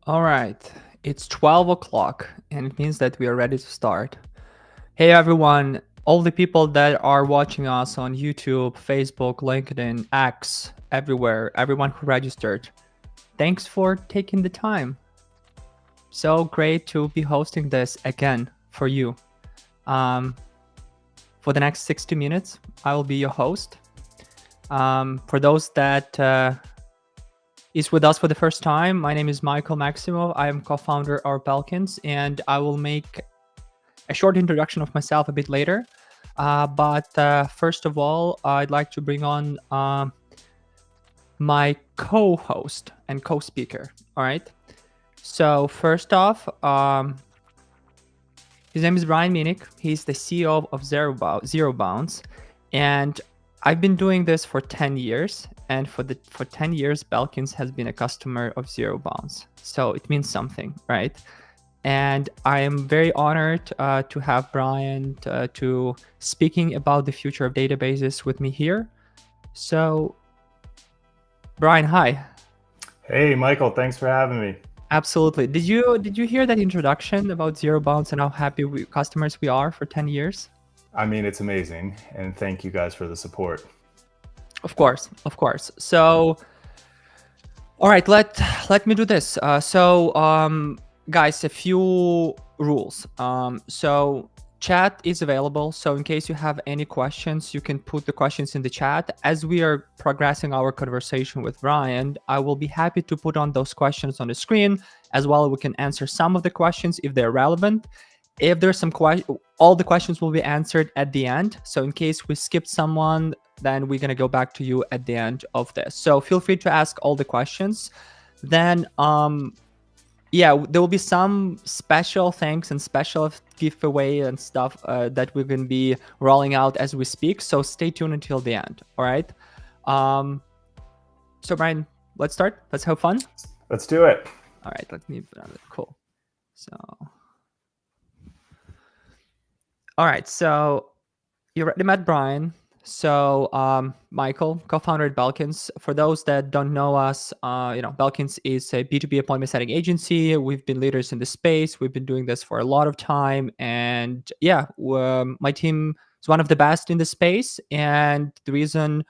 All right, it's 12 o'clock, and it means that we are ready to start. Hey everyone, all the people that are watching us on YouTube, Facebook, LinkedIn, X, everywhere, everyone who registered, thanks for taking the time. So great to be hosting this again for you. Um, for the next 60 minutes, I will be your host. For those that is with us for the first time, my name is Michael Maximov. I am co-founder of Belkins, and I will make a short introduction of myself a bit later. But first of all, I'd like to bring on my co-host and co-speaker. All right. So first off, his name is Brian Minnick. He's the CEO of ZeroBounce, and I've been doing this for 10 years. And for 10 years, Belkins has been a customer of ZeroBounce. So it means something, right? And I am very honored to have Brian to speaking about the future of databases with me here. So, Brian, hi. Hey, Michael, thanks for having me. Absolutely. Did you hear that introduction about ZeroBounce and how happy customers we are for 10 years? I mean, it's amazing, and thank you guys for the support. Of course, of course. So, all right, let me do this. Guys, a few rules. So chat is available. So in case you have any questions, you can put the questions in the chat. As we are progressing our conversation with Ryan, I will be happy to put on those questions on the screen. As well, we can answer some of the questions if they're relevant. If there's some all the questions will be answered at the end. So in case we skipped someone, then we're gonna go back to you at the end of this. So feel free to ask all the questions. Then yeah, there will be some special thanks and special giveaway and stuff that we're gonna be rolling out as we speak. So stay tuned until the end. All right. So Brian, let's start. Let's have fun. Let's do it. All right. Let me put on it. Cool. So. All right. So you already met Brian. So Michael, co-founder at Belkins. For those that don't know us, Belkins is a B2B appointment setting agency. We've been leaders in the space. We've been doing this for a lot of time. And yeah, my team is one of the best in the space. And the reason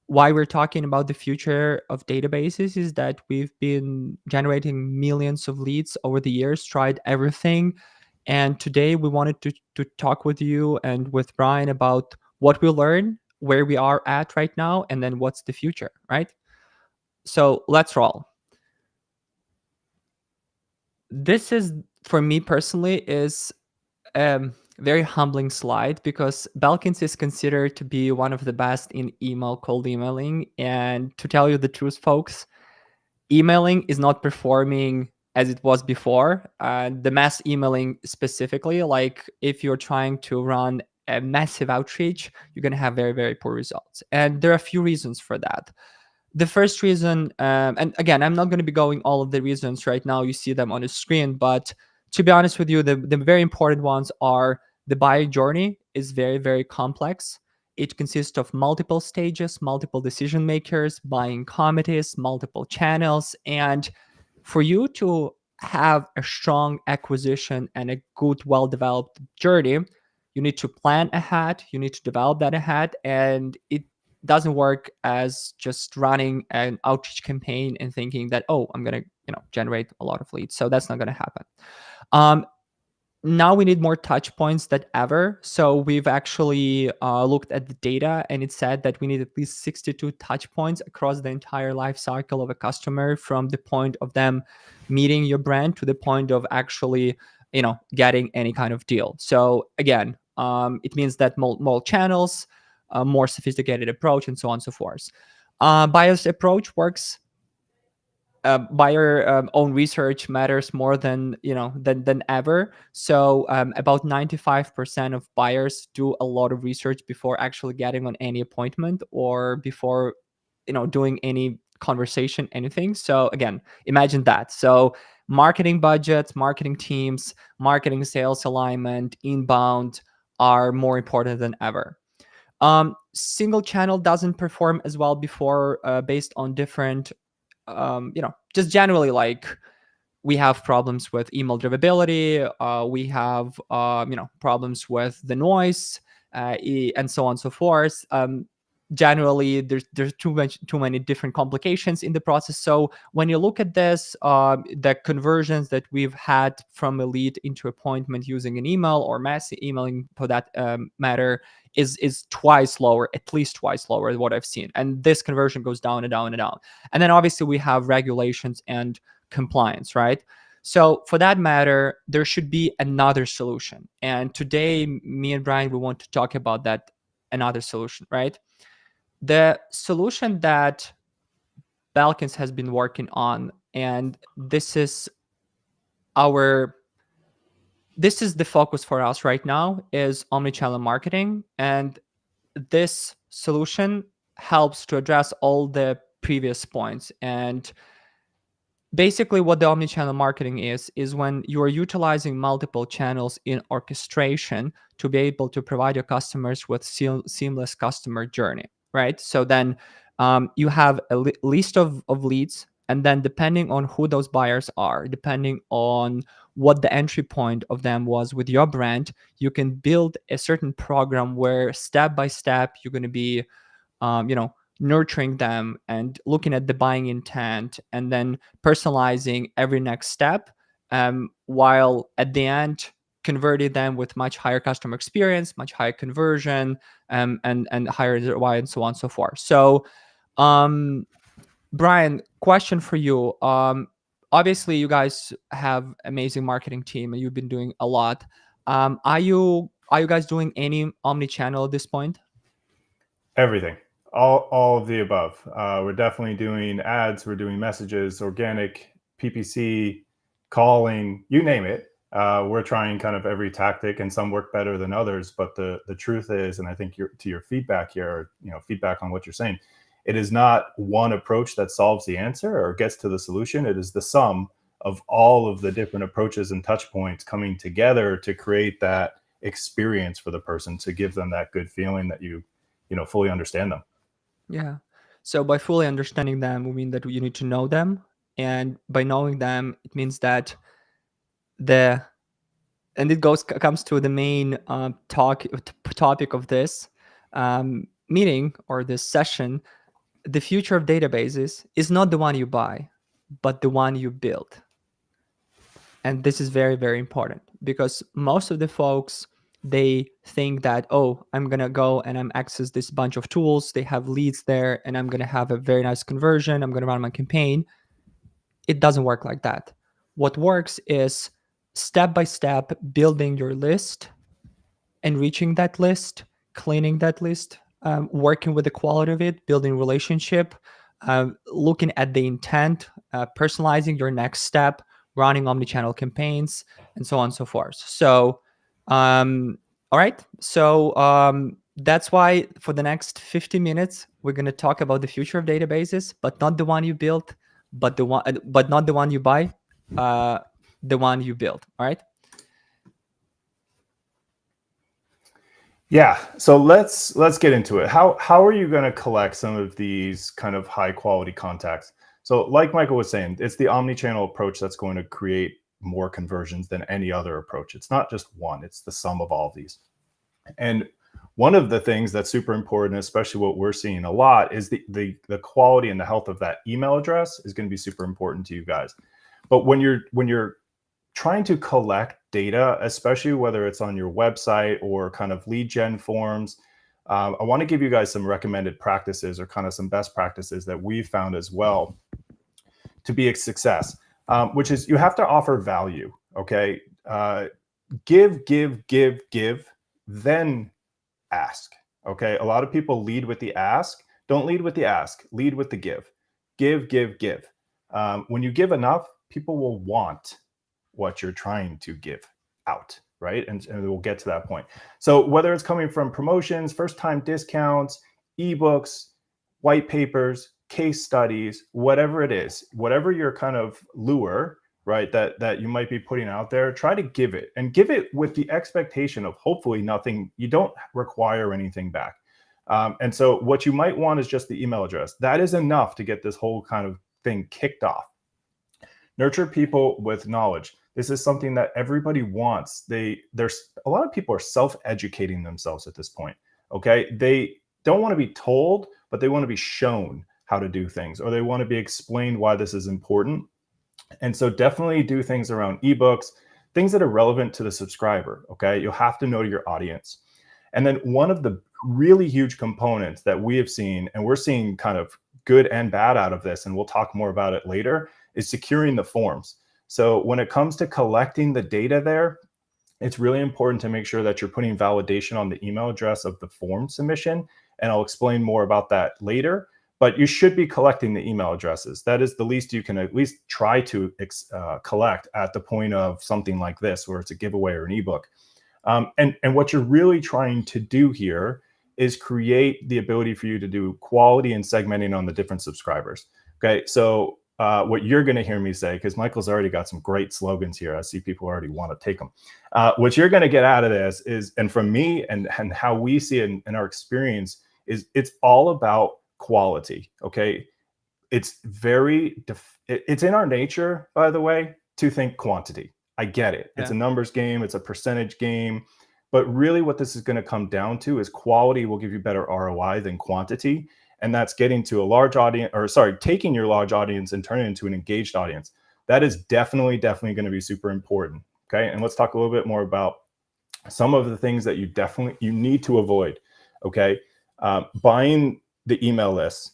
why we're talking about the future of databases is that we've been generating millions of leads over the years, tried everything. And today we wanted to talk with you and with Brian about what we learned, where we are at right now, and then what's the future, right? So let's roll. This is, for me personally, is very humbling slide because Belkins is considered to be one of the best in cold emailing. And to tell you the truth, folks, emailing is not performing as it was before. The mass emailing specifically, like if you're trying to run a massive outreach, you're going to have very, very poor results. And there are a few reasons for that. The first reason, and again, I'm not going to be going all of the reasons right now. You see them on the screen, but to be honest with you, the very important ones are the buying journey is very, very complex. It consists of multiple stages, multiple decision makers, buying committees, multiple channels. And for you to have a strong acquisition and a good, well-developed journey, you need to plan ahead, you need to develop that ahead, and it doesn't work as just running an outreach campaign and thinking that, oh, I'm going to generate a lot of leads. So that's not going to happen. Now we need more touch points than ever. So we've actually looked at the data, and it said that we need at least 62 touch points across the entire life cycle of a customer, from the point of them meeting your brand to the point of actually getting any kind of deal. So again, it means that more channels, more sophisticated approach, and so on and so forth. Buyer's approach works. Buyer own research matters more than than ever. So about 95% of buyers do a lot of research before actually getting on any appointment or before doing any conversation, anything. So again, imagine that. So marketing budgets, marketing teams, marketing sales alignment, inbound are more important than ever. Single channel doesn't perform as well before, based on different just generally, like we have problems with email drivability. We have problems with the noise, and so on and so forth. Generally, there's too many different complications in the process. So when you look at this, the conversions that we've had from a lead into appointment using an email or mass emailing for that matter is twice lower, at least twice lower than what I've seen. And this conversion goes down and down and down. And then obviously we have regulations and compliance, right? So for that matter, there should be another solution. And today, me and Brian, we want to talk about that another solution, right? The solution that Belkins has been working on, and this is the focus for us right now, is omnichannel marketing. And this solution helps to address all the previous points. And basically what the omnichannel marketing is when you are utilizing multiple channels in orchestration to be able to provide your customers with seamless customer journey, right? So then you have a list of leads, and then depending on who those buyers are, depending on what the entry point of them was with your brand, you can build a certain program where step by step you're going to be nurturing them and looking at the buying intent and then personalizing every next step, while at the end converting them with much higher customer experience, much higher conversion, and higher ROI, and so on and so forth. So Brian, question for you. Obviously you guys have amazing marketing team and you've been doing a lot. Are you guys doing any omni-channel at this point? Everything, all of the above. We're definitely doing ads. We're doing messages, organic, PPC, calling, you name it. We're trying kind of every tactic, and some work better than others. But the truth is, and I think to your feedback here, or, feedback on what you're saying, it is not one approach that solves the answer or gets to the solution. It is the sum of all of the different approaches and touch points coming together to create that experience for the person, to give them that good feeling that you fully understand them. Yeah. So by fully understanding them, we mean that you need to know them, and by knowing them, it means that the and it comes to the main topic of this meeting or this session. The future of databases is not the one you buy, but the one you build. And this is very, very important because most of the folks, they think that, oh, I'm going to go and I'm access this bunch of tools, they have leads there, and I'm going to have a very nice conversion, I'm going to run my campaign. It doesn't work like that. What works is step by step building your list, enriching that list, cleaning that list, working with the quality of it, building relationship, looking at the intent, personalizing your next step, running omnichannel campaigns, and so on and so forth. So, all right. So that's why for the next 50 minutes we're going to talk about the future of databases, but not the one you built, but not the one you buy, the one you build. All right. Yeah, so let's get into it. How are you going to collect some of these kind of high quality contacts? So like Michael was saying, it's the omni-channel approach that's going to create more conversions than any other approach. It's not just one, it's the sum of all of these. And one of the things that's super important, especially what we're seeing a lot, is the quality and the health of that email address is going to be super important to you guys. But when you're trying to collect data, especially whether it's on your website or kind of lead gen forms, I want to give you guys some recommended practices or kind of some best practices that we've found as well to be a success, which is you have to offer value. Okay. Give, then ask. Okay. A lot of people lead with the ask. Don't lead with the ask, lead with the give. Give. When you give enough, people will want what you're trying to give out, right? And we'll get to that point. So whether it's coming from promotions, first-time discounts, ebooks, white papers, case studies, whatever it is, whatever your kind of lure, right, that you might be putting out there, try to give it, and give it with the expectation of hopefully nothing. You don't require anything back. And so what you might want is just the email address. That is enough to get this whole kind of thing kicked off. Nurture people with knowledge. This is something that everybody wants. There's a lot of people are self-educating themselves at this point. Okay, they don't want to be told, but they want to be shown how to do things, or they want to be explained why this is important. And so definitely do things around ebooks, things that are relevant to the subscriber. Okay, you'll have to know your audience. And then one of the really huge components that we have seen, and we're seeing kind of good and bad out of this, and we'll talk more about it later, is securing the forms. So when it comes to collecting the data there, it's really important to make sure that you're putting validation on the email address of the form submission. And I'll explain more about that later. But you should be collecting the email addresses. That is the least you can at least try to collect at the point of something like this, where it's a giveaway or an ebook. And what you're really trying to do here is create the ability for you to do quality and segmenting on the different subscribers. Okay, so what you're going to hear me say, because Michael's already got some great slogans here. I see people already want to take them. What you're going to get out of this is, and from me and how we see it in our experience, is it's all about quality. Okay, it's it's in our nature, by the way, to think quantity. I get it. It's a numbers game. It's a percentage game. But really what this is going to come down to is quality will give you better ROI than quantity. And that's getting to a large audience, or sorry, taking your large audience and turning it into an engaged audience. That is definitely going to be super important. Okay. And let's talk a little bit more about some of the things that you need to avoid. Okay. Buying the email lists.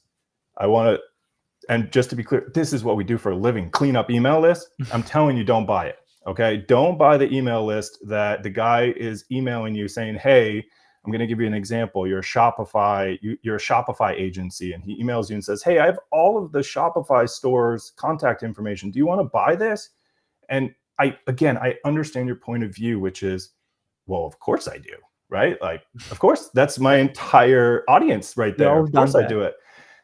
And just to be clear, this is what we do for a living, clean up email lists. I'm telling you, don't buy it. Okay. Don't buy the email list that the guy is emailing you saying, hey, I'm going to give you an example. You're a Shopify agency, and he emails you and says, hey, I have all of the Shopify stores' contact information. Do you want to buy this? And I understand your point of view, which is, well, of course I do, right? Like, of course, that's my entire audience right there. Of course I do it.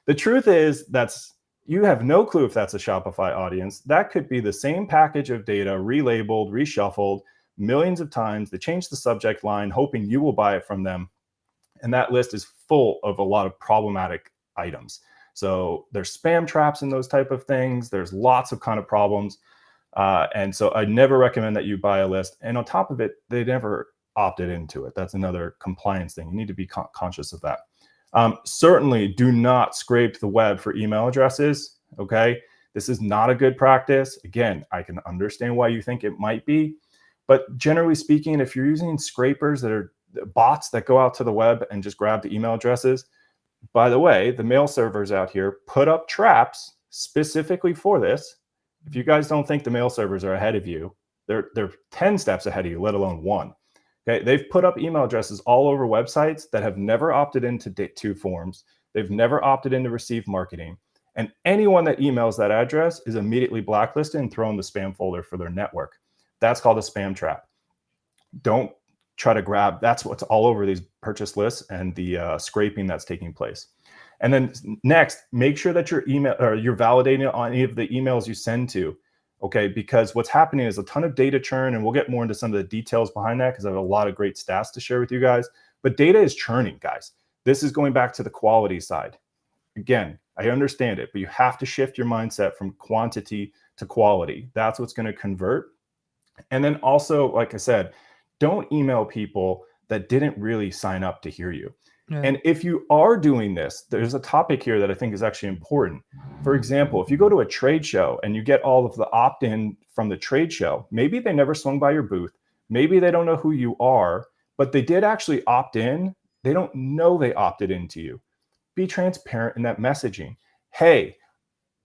The truth is you have no clue if that's a Shopify audience. That could be the same package of data, relabeled, reshuffled millions of times. They change the subject line, hoping you will buy it from them. And that list is full of a lot of problematic items. So there's spam traps and those type of things. There's lots of kind of problems. And so I never recommend that you buy a list. And on top of it, they never opted into it. That's another compliance thing. You need to be conscious of that. Certainly do not scrape the web for email addresses. Okay. This is not a good practice. Again, I can understand why you think it might be, but generally speaking, if you're using scrapers that are bots that go out to the web and just grab the email addresses, by the way, the mail servers out here put up traps specifically for this. If you guys don't think the mail servers are ahead of you, they're 10 steps ahead of you, let alone one. Okay, they've put up email addresses all over websites that have never opted into to forms. They've never opted into receive marketing. And anyone that emails that address is immediately blacklisted and thrown in the spam folder for their network. That's called a spam trap. Don't try to grab. That's what's all over these purchase lists and the scraping that's taking place. And then next, make sure that you're validating on any of the emails you send to. Okay, because what's happening is a ton of data churn, and we'll get more into some of the details behind that because I have a lot of great stats to share with you guys. But data is churning, guys. This is going back to the quality side. Again, I understand it, but you have to shift your mindset from quantity to quality. That's what's going to convert. And then also, like I said, don't email people that didn't really sign up to hear you. Yeah. And if you are doing this, there's a topic here that I think is actually important. For example, if you go to a trade show and you get all of the opt-in from the trade show, maybe they never swung by your booth. Maybe they don't know who you are, but they did actually opt in. They don't know they opted into you. Be transparent in that messaging. Hey,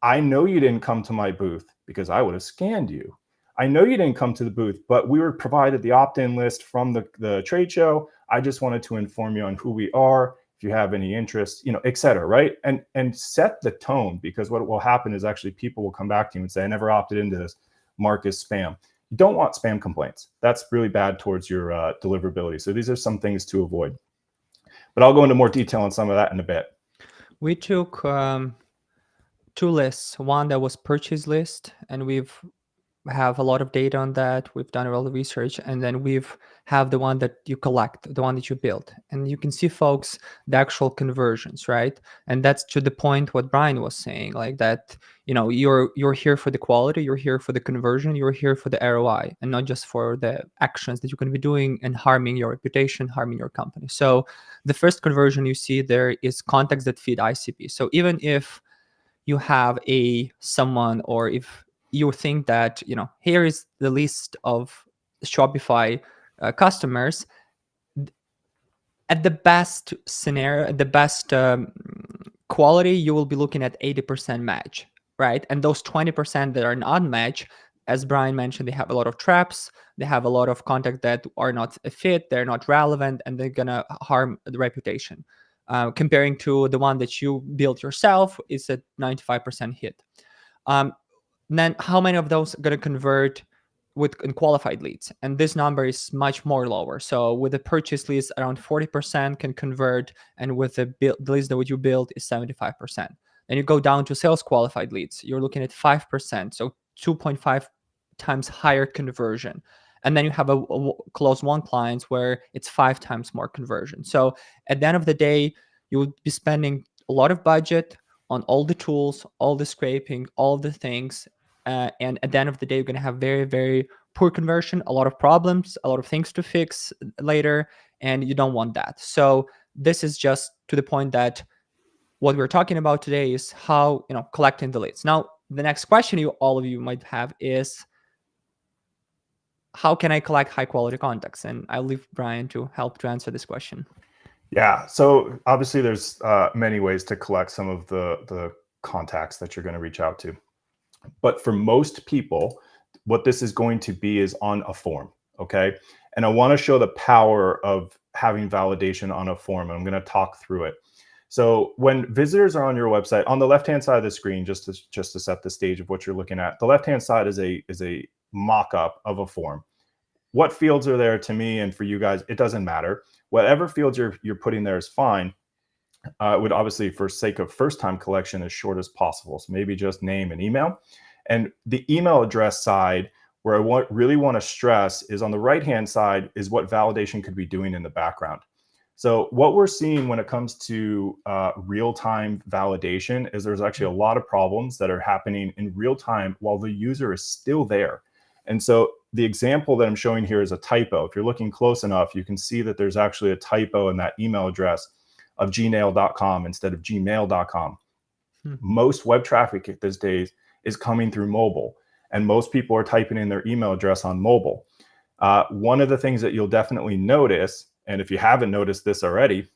I know you didn't come to my booth because I would have scanned you. I know you didn't come to the booth, but we were provided the opt-in list from the trade show. I just wanted to inform you on who we are, if you have any interest, et cetera, right? And set the tone, because what will happen is actually people will come back to you and say, I never opted into this, mark as spam. You don't want spam complaints. That's really bad towards your deliverability. So these are some things to avoid. But I'll go into more detail on some of that in a bit. We took two lists, one that was purchase list, and we've have a lot of data on that. We've done a lot of research, and then we've have the one that you collect, the one that you build, and you can see, folks, the actual conversions, right? And that's to the point what Brian was saying, like that. You're here for the quality, you're here for the conversion, you're here for the ROI, and not just for the actions that you're going to be doing and harming your reputation, harming your company. So the first conversion you see there is contacts that feed ICP. So even if you have someone, or if you think that here is the list of Shopify customers, at the best scenario, at the best quality, you will be looking at 80% match, right? And those 20% that are not match, as Brian mentioned, they have a lot of traps, they have a lot of content that are not a fit, they're not relevant, and they're gonna harm the reputation. Comparing to the one that you built yourself, is a 95% hit. Um, then how many of those are going to convert with qualified leads? And this number is much more lower. So with the purchase leads, around 40% can convert, and with the leads that you build is 75%. Then you go down to sales qualified leads, you're looking at 5%, so 2.5 times higher conversion. And then you have a close one clients where it's 5 times more conversion. So at the end of the day, you would be spending a lot of budget on all the tools, all the scraping, all the things, and at the end of the day, you're going to have very, very poor conversion, a lot of problems, a lot of things to fix later, and you don't want that. So this is just to the point that what we're talking about today is how collecting the leads. Now, the next question all of you might have is, how can I collect high quality contacts? And I'll leave Brian to help to answer this question. Yeah, so obviously there's many ways to collect some of the contacts that you're going to reach out to. But for most people, what this is going to be is on a form, okay? And I want to show the power of having validation on a form, and I'm going to talk through it. So when visitors are on your website, on the left-hand side of the screen, just to set the stage of what you're looking at, the left-hand side is a mock-up of a form. What fields are there? To me and for you guys, it doesn't matter. Whatever fields you're putting there is fine. Would obviously, for sake of first-time collection, as short as possible. So maybe just name and email. And the email address side, where I really want to stress, is on the right-hand side is what validation could be doing in the background. So what we're seeing when it comes to real-time validation is there's actually a lot of problems that are happening in real time while the user is still there. And so the example that I'm showing here is a typo. If you're looking close enough, you can see that there's actually a typo in that email address of gmail.com instead of gmail.com. Most web traffic these days is coming through mobile, and most people are typing in their email address on mobile. One of the things that you'll definitely notice, and if you haven't noticed this already,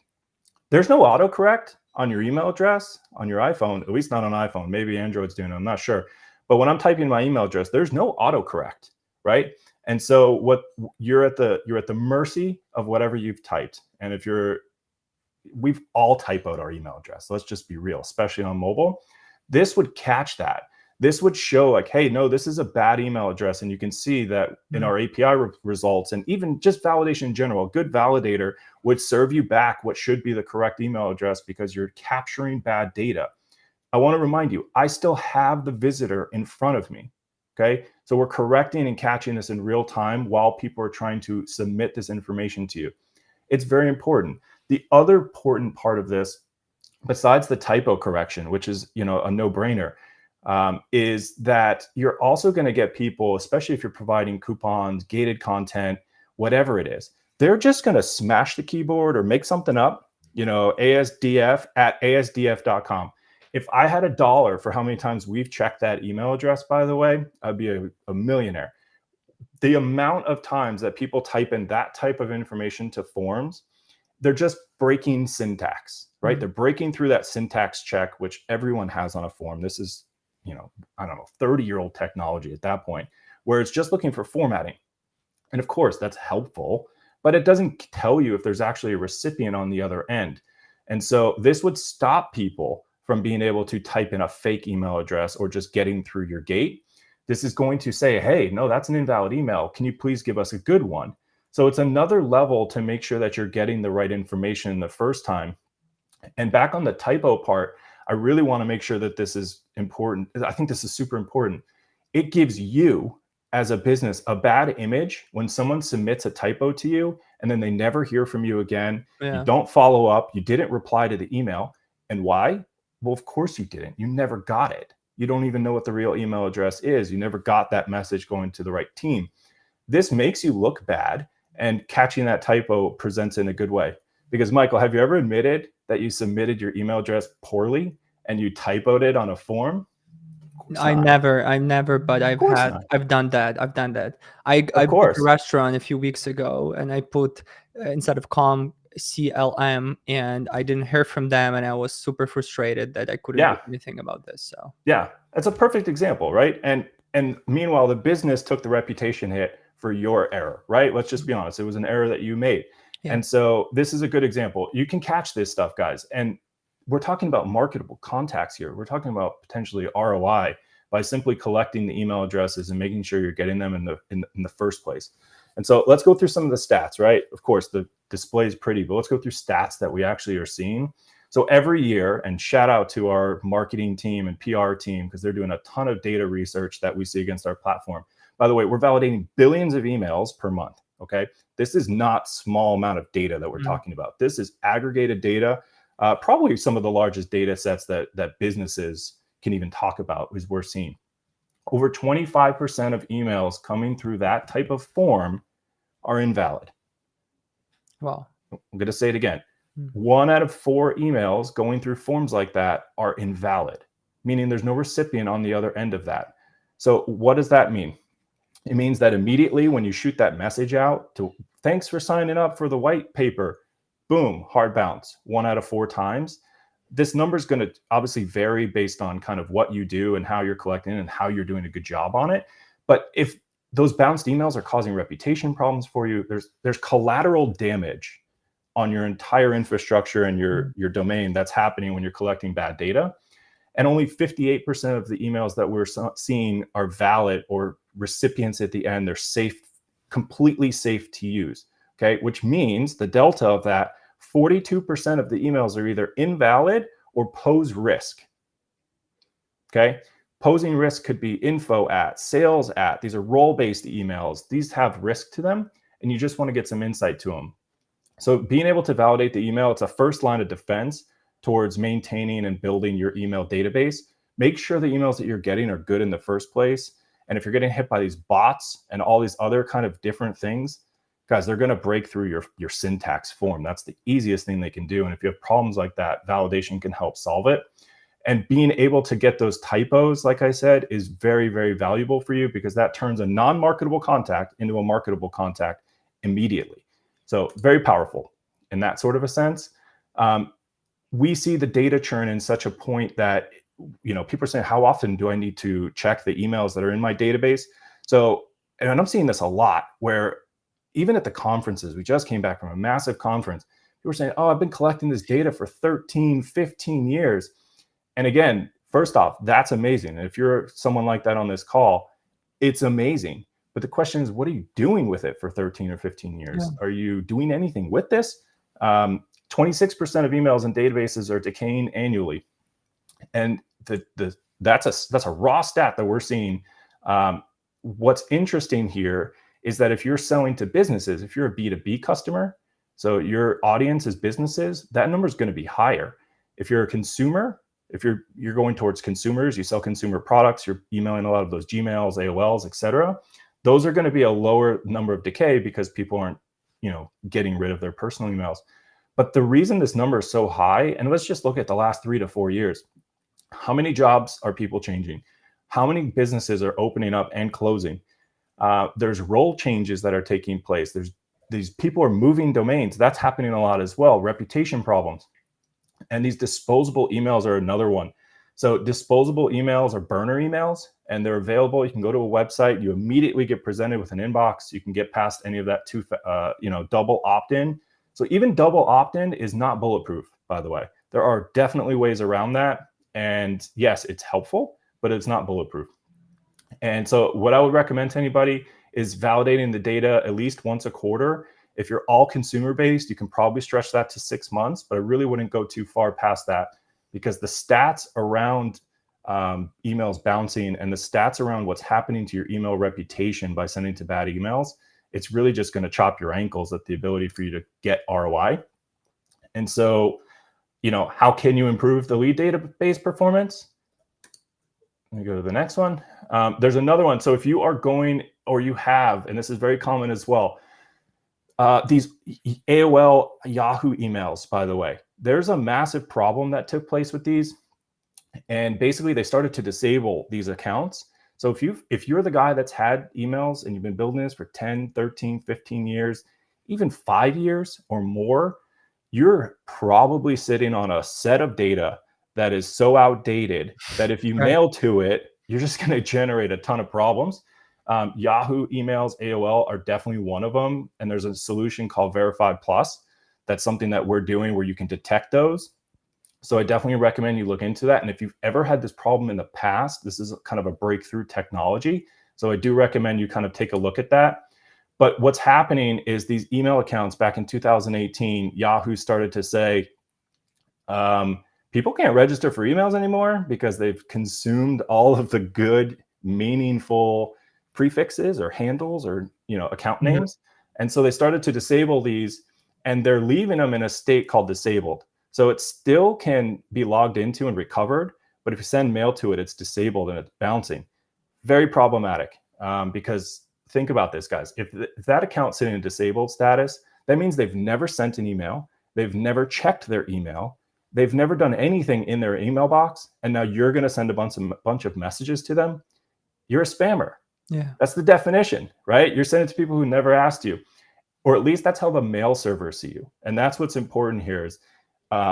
there's no autocorrect on your email address on your iPhone, at least not on iPhone. Maybe Android's doing it, I'm not sure. But when I'm typing my email address, there's no autocorrect, right? And so what you're at the mercy of whatever you've typed. And if we've all typoed our email address. Let's just be real, especially on mobile. This would catch that. This would show like, hey, no, this is a bad email address. And you can see that in our API results, and even just validation in general, a good validator would serve you back what should be the correct email address because you're capturing bad data. I want to remind you, I still have the visitor in front of me. Okay. So we're correcting and catching this in real time while people are trying to submit this information to you. It's very important. The other important part of this, besides the typo correction, which is a no-brainer, is that you're also going to get people, especially if you're providing coupons, gated content, whatever it is, they're just going to smash the keyboard or make something up, ASDF at asdf.com. If I had $1 for how many times we've checked that email address, by the way, I'd be a millionaire. The amount of times that people type in that type of information to forms, they're just breaking syntax, right? They're breaking through that syntax check, which everyone has on a form. This is, 30-year-old technology at that point, where it's just looking for formatting. And of course, that's helpful, but it doesn't tell you if there's actually a recipient on the other end. And so this would stop people from being able to type in a fake email address or just getting through your gate. This is going to say, hey, no, that's an invalid email. Can you please give us a good one? So it's another level to make sure that you're getting the right information the first time. And back on the typo part, I really want to make sure that this is important. I think this is super important. It gives you as a business, a bad image when someone submits a typo to you and then they never hear from you again. You Yeah. don't follow up. You didn't reply to the email. And why? Well, of course you didn't. You never got it. You don't even know what the real email address is. You never got that message going to the right team. This makes you look bad, and catching that typo presents in a good way. Because Michael, have you ever admitted that you submitted your email address poorly and you typoed it on a form? Of course I not. never, I never, but Of course not. I've done that. I've done that. I Of booked a course. restaurant a few weeks ago, and I put instead of com CLM, and I didn't hear from them, and I was super frustrated that I couldn't do Yeah. anything about this. So Yeah. That's a perfect example, right? And meanwhile, the business took the reputation hit for your error, right? Let's just be honest. It was an error that you made. yeah, And so this is a good example. You can catch this stuff, guys. And we're talking about marketable contacts here. We're talking about potentially ROI by simply collecting the email addresses and making sure you're getting them in the first place. And so let's go through some of the stats, right? Of course, the display is pretty, but let's go through stats that we actually are seeing. So every year, and shout out to our marketing team and PR team, because they're doing a ton of data research that we see against our platform. By the way, we're validating billions of emails per month. Okay. This is not small amount of data that we're talking about. This is aggregated data, probably some of the largest data sets that businesses can even talk about is we're seeing. Over 25% of emails coming through that type of form are invalid. wow. I'm going to say it again. 1 out of 4 emails going through forms like that are invalid, meaning there's no recipient on the other end of that. So what does that mean? It means that immediately when you shoot that message out to thanks for signing up for the white paper, boom, hard bounce 1 out of 4 times. This number is going to obviously vary based on kind of what you do and how you're collecting and how you're doing a good job on it. But if those bounced emails are causing reputation problems for you, there's collateral damage on your entire infrastructure and your domain that's happening when you're collecting bad data. And only 58% of the emails that we're seeing are valid or recipients at the end. They're safe, completely safe to use. Okay, which means the delta of that 42% of the emails are either invalid or pose risk. Okay, posing risk could be info at, sales at. These are role-based emails. These have risk to them, and you just want to get some insight to them. So being able to validate the email, it's a first line of defense towards maintaining and building your email database. Make sure the emails that you're getting are good in the first place. And if you're getting hit by these bots and all these other kind of different things, guys, they're going to break through your syntax form. That's the easiest thing they can do. And if you have problems like that, validation can help solve it. And being able to get those typos, like I said, is very, very valuable for you because that turns a non-marketable contact into a marketable contact immediately. So very powerful in that sort of a sense. We see the data churn in such a point that, people are saying, how often do I need to check the emails that are in my database? So, and I'm seeing this a lot where even at the conferences, we just came back from a massive conference. People were saying, oh, I've been collecting this data for 13, 15 years. And again, first off, that's amazing. And if you're someone like that on this call, it's amazing. But the question is, what are you doing with it for 13 or 15 years? Yeah. Are you doing anything with this? 26% of emails in databases are decaying annually. And that's a raw stat that we're seeing. What's interesting here is that if you're selling to businesses, if you're a B2B customer, so your audience is businesses, that number is going to be higher. If you're a consumer, if you're going towards consumers, you sell consumer products, you're emailing a lot of those Gmails, AOLs, etc. Those are going to be a lower number of decay because people aren't, getting rid of their personal emails. But the reason this number is so high, and let's just look at the last 3 to 4 years. How many jobs are people changing? How many businesses are opening up and closing? There's role changes that are taking place. These people are moving domains. That's happening a lot as well. Reputation problems. And these disposable emails are another one. So disposable emails are burner emails, and they're available. You can go to a website. You immediately get presented with an inbox. You can get past any of that double opt-in. So even double opt-in is not bulletproof, by the way. There are definitely ways around that. And yes, it's helpful, but it's not bulletproof. And so what I would recommend to anybody is validating the data at least once a quarter. If you're all consumer based, you can probably stretch that to 6 months, but I really wouldn't go too far past that because the stats around emails bouncing, and the stats around what's happening to your email reputation by sending to bad emails, it's really just going to chop your ankles at the ability for you to get ROI. And so, how can you improve the lead database performance? Let me go to the next one. There's another one. So if you are going, or you have, and this is very common as well, these AOL, Yahoo emails, by the way, there's a massive problem that took place with these. And basically they started to disable these accounts. So if you're the guy that's had emails and you've been building this for 10, 13, 15 years, even 5 years or more, you're probably sitting on a set of data that is so outdated that if you mail to it, you're just going to generate a ton of problems. Yahoo emails, AOL are definitely one of them. And there's a solution called Verified Plus. That's something that we're doing where you can detect those. So I definitely recommend you look into that. And if you've ever had this problem in the past, this is kind of a breakthrough technology. So I do recommend you kind of take a look at that. But what's happening is these email accounts back in 2018, Yahoo started to say, people can't register for emails anymore because they've consumed all of the good, meaningful prefixes or handles or account names. And so they started to disable these, and they're leaving them in a state called disabled. So it still can be logged into and recovered, but if you send mail to it, it's disabled and it's bouncing. Very problematic, because think about this, guys. If that account's sitting in disabled status, that means they've never sent an email, they've never checked their email, they've never done anything in their email box, and now you're going to send a bunch of messages to them. You're a spammer. Yeah, that's the definition, right? You're sending it to people who never asked you, or at least that's how the mail servers see you. And that's what's important here is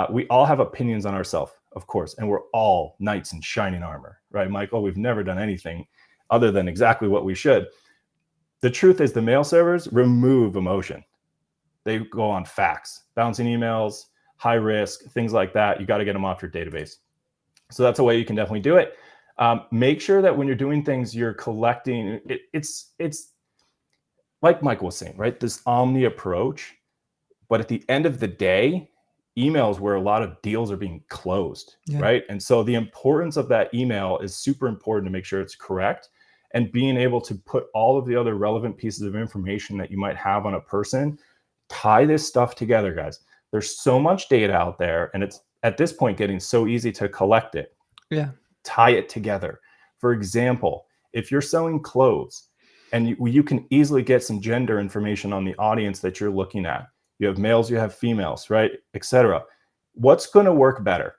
we all have opinions on ourselves, of course, and we're all knights in shining armor, right, Michael? We've never done anything other than exactly what we should. The truth is the mail servers remove emotion. They go on facts, bouncing emails, high risk, things like that. You got to get them off your database. So that's a way you can definitely do it. Make sure that when you're doing things, you're collecting. It's like Michael was saying, right? This omni approach. But at the end of the day, emails where a lot of deals are being closed, right? And so the importance of that email is super important to make sure it's correct, and being able to put all of the other relevant pieces of information that you might have on a person, tie this stuff together, guys. There's so much data out there, and it's at this point getting so easy to collect it. Tie it together. For example, if you're selling clothes and you can easily get some gender information on the audience that you're looking at. You have males, you have females, right, etc. What's going to work better?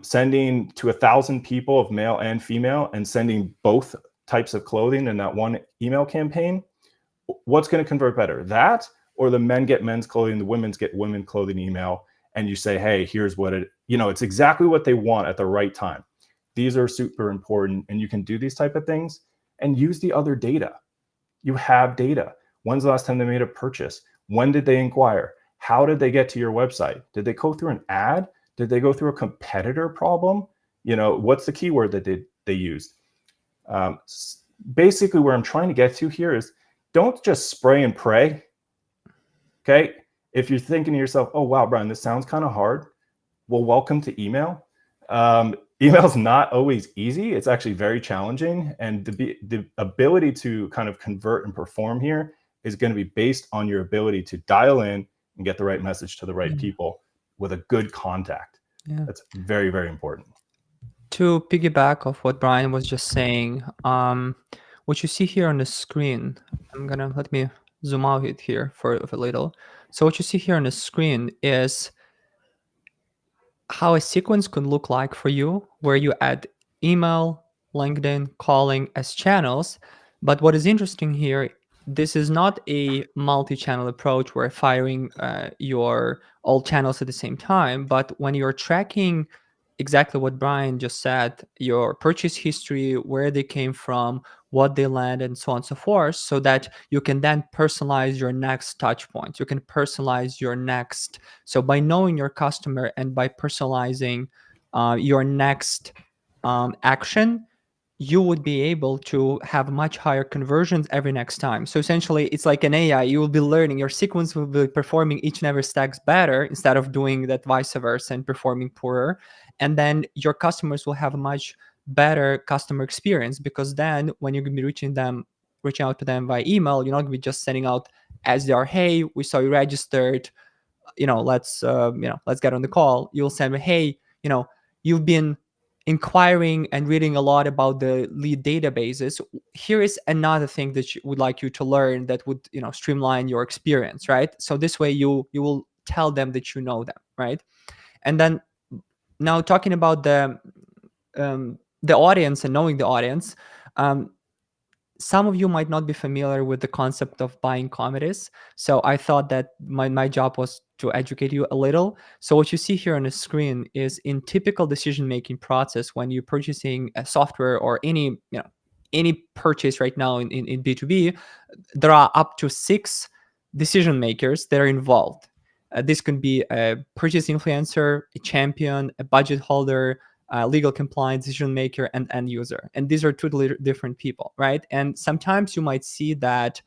Sending to 1,000 people of male and female and sending both types of clothing in that one email campaign? What's going to convert better? That, or the men get men's clothing, the women's get women clothing email, and you say, hey, here's what it's exactly what they want at the right time. These are super important, and you can do these type of things and use the other data. You have data. When's the last time they made a purchase? When did they inquire? How did they get to your website? Did they go through an ad? Did they go through a competitor problem? What's the keyword that they used? Basically, where I'm trying to get to here is don't just spray and pray. Okay. If you're thinking to yourself, oh, wow, Brian, this sounds kind of hard. Well, welcome to email. Email's not always easy. It's actually very challenging. And the ability to kind of convert and perform here is going to be based on your ability to dial in and get the right message to the right people with a good contact. That's very, very important. To piggyback off what Brian was just saying, what you see here on the screen, let me zoom out it here for a little. So what you see here on the screen is how a sequence could look like for you, where you add email, LinkedIn, calling as channels. But what is interesting here, this is not a multi-channel approach where firing your all channels at the same time. But when you're tracking exactly what Brian just said, your purchase history, where they came from, what they land, and so on and so forth, so that you can then personalize your next touch point. You can personalize your next. So by knowing your customer and by personalizing your next action, you would be able to have much higher conversions every next time. So essentially, it's like an AI. You will be learning. Your sequence will be performing each and every stacks better instead of doing that vice versa and performing poorer. And then your customers will have a much better customer experience, because then when you're going to be reaching out to them via email, you're not going to be just sending out as they are, hey, we saw you registered, let's get on the call. You'll send me, hey, you've been inquiring and reading a lot about the lead databases. Here is another thing that would like you to learn that would streamline your experience, right? So this way you will tell them that you know them, right? And then now talking about the audience and knowing the audience, some of you might not be familiar with the concept of buying committees. So I thought that my job was to educate you a little. So what you see here on the screen is in typical decision-making process when you're purchasing a software or any purchase right now in B2B, there are up to 6 decision makers that are involved. This can be a purchase influencer, a champion, a budget holder, legal compliance decision maker, and end user. And these are totally different people, right? And sometimes you might see that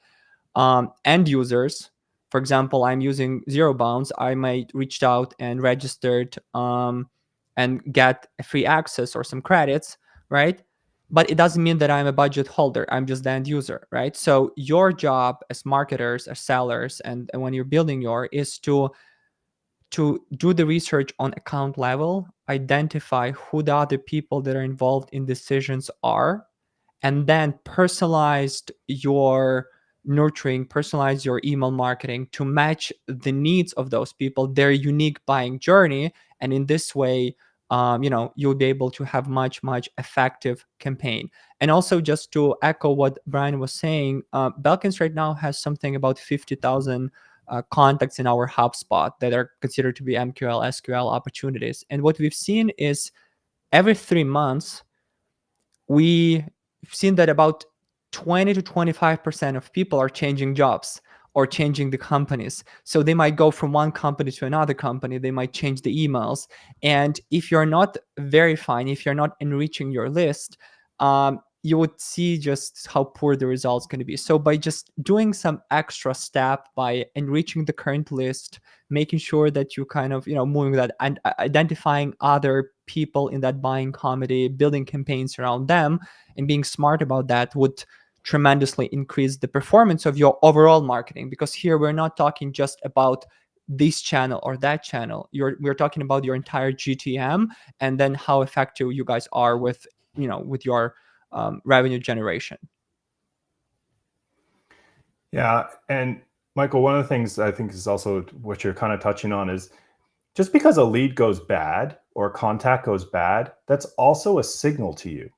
end users, for example, I'm using ZeroBounce, I might reached out and registered and get a free access or some credits, right? But it doesn't mean that I'm a budget holder. I'm just the end user, right? So your job as marketers, as sellers, and when you're building is to do the research on account level, identify who the other people that are involved in decisions are, and then personalized your nurturing, personalize your email marketing to match the needs of those people, their unique buying journey. And in this way, you'll be able to have much effective campaign. And also, just to echo what Brian was saying, Belkins right now has something about 50,000 contacts in our HubSpot that are considered to be MQL, SQL opportunities. And what we've seen is every 3 months, we've seen that about 20 to 25% of people are changing jobs or changing the companies. So they might go from one company to another company. They might change the emails. And if you're not verifying, if you're not enriching your list, you would see just how poor the results going to be. So by just doing some extra step, by enriching the current list, making sure that you kind of moving that and identifying other people in that buying committee, building campaigns around them, and being smart about that would tremendously increase the performance of your overall marketing. Because here we're not talking just about this channel or that channel. We're talking about your entire GTM, and then how effective you guys are with your revenue generation. Yeah, and Michael, one of the things I think is also what you're kind of touching on is just because a lead goes bad or a contact goes bad, that's also a signal to you,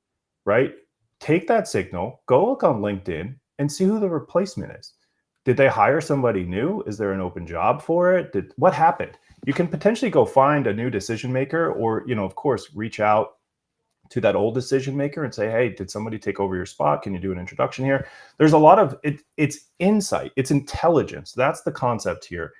right? Take that signal, go look on LinkedIn and see who the replacement is. Did they hire somebody new? Is there an open job for it? What happened? You can potentially go find a new decision maker, or, of course, reach out to that old decision maker and say, hey, did somebody take over your spot? Can you do an introduction here? There's a lot of it. It's insight, it's intelligence. That's the concept here.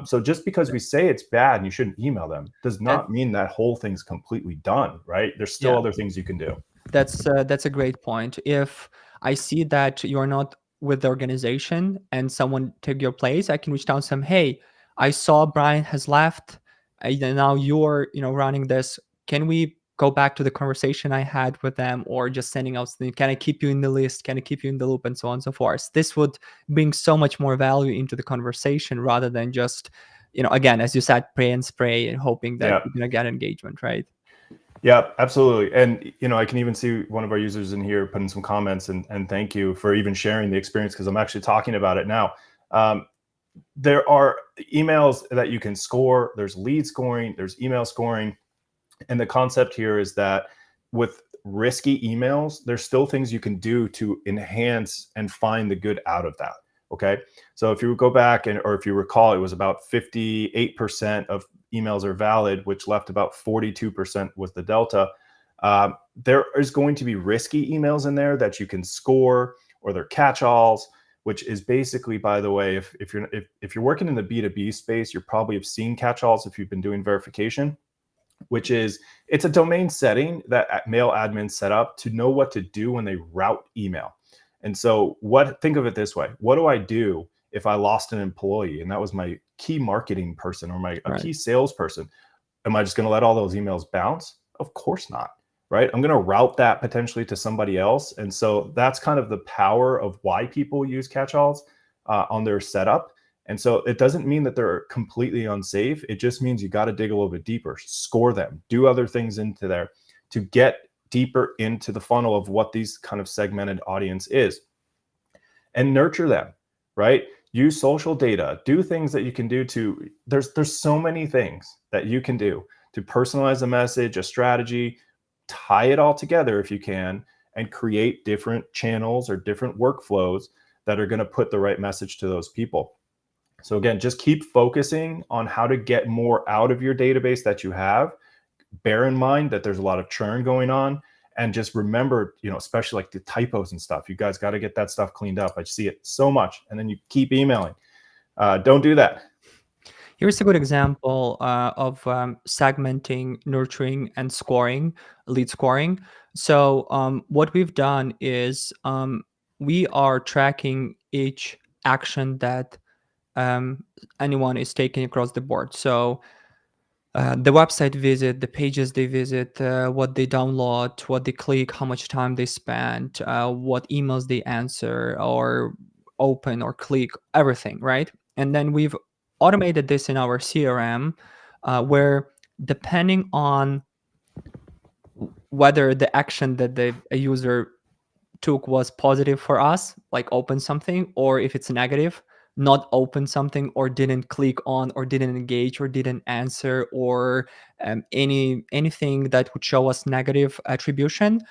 So just because we say it's bad and you shouldn't email them does not mean that whole thing's completely done, right? There's still other things you can do. That's a great point. If I see that you're not with the organization and someone took your place, I can reach out to them. Hey, I saw Brian has left. And now you're running this. Can we go back to the conversation I had with them, or just sending out something? Can I keep you in the list? Can I keep you in the loop, and so on and so forth? This would bring so much more value into the conversation rather than just again, as you said, pray and spray and hoping that you're gonna get engagement, right? Yeah, absolutely. And, I can even see one of our users in here putting some comments, and thank you for even sharing the experience, because I'm actually talking about it now. There are emails that you can score. There's lead scoring, there's email scoring. And the concept here is that with risky emails, there's still things you can do to enhance and find the good out of that. Okay. So if you go back or if you recall, it was about 58% of emails are valid, which left about 42% was the delta. There is going to be risky emails in there that you can score, or they're catch-alls, which is basically, by the way, if you're working in the B2B space, you probably have seen catch-alls if you've been doing verification, which is, it's a domain setting that mail admins set up to know what to do when they route email. And so think of it this way. What do I do if I lost an employee and that was my key marketing person or a key salesperson? Am I just going to let all those emails bounce? Of course not. right? I'm going to route that potentially to somebody else. And so that's kind of the power of why people use catch-alls on their setup. And so it doesn't mean that they're completely unsafe. It just means you got to dig a little bit deeper, score them, do other things into there to get deeper into the funnel of what these kind of segmented audience is, and nurture them, right? Use social data, do things that you can do to, there's so many things that you can do to personalize a message, a strategy, tie it all together if you can, and create different channels or different workflows that are going to put the right message to those people. So again, just keep focusing on how to get more out of your database that you have. Bear in mind that there's a lot of churn going on, and just remember, especially like the typos and stuff, you guys got to get that stuff cleaned up. I see it so much, and then you keep emailing. Don't do that. Here's a good example of segmenting, nurturing, and scoring, lead scoring. So what we've done is we are tracking each action that anyone is taking across the board. So the website visit, the pages they visit, what they download, what they click, how much time they spend, what emails they answer or open or click, everything, right? And then we've automated this in our CRM, where depending on whether the action that a user took was positive for us, like open something, or if it's negative, not open something, or didn't click on, or didn't engage, or didn't answer, or anything that would show us negative attribution,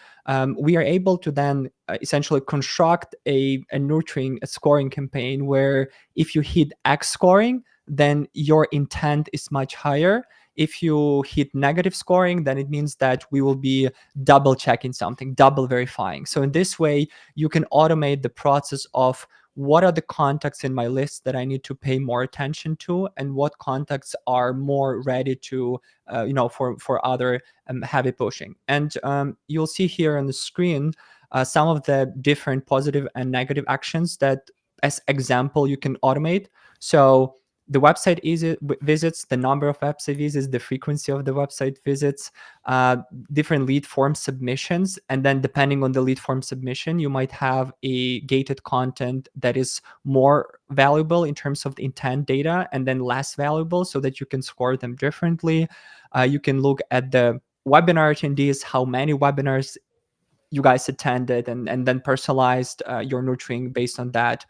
we are able to then essentially construct a nurturing, a scoring campaign where if you hit X scoring, then your intent is much higher. If you hit negative scoring, then it means that we will be double checking something, double verifying. So in this way, you can automate the process of what are the contacts in my list that I need to pay more attention to, and what contacts are more ready to, for other heavy pushing. And you'll see here on the screen some of the different positive and negative actions that, as example, you can automate. So the website visits, the number of website visits, the frequency of the website visits, different lead form submissions. And then depending on the lead form submission, you might have a gated content that is more valuable in terms of the intent data, and then less valuable, so that you can score them differently. You can look at the webinar attendees, how many webinars you guys attended, and then personalized your nurturing based on that.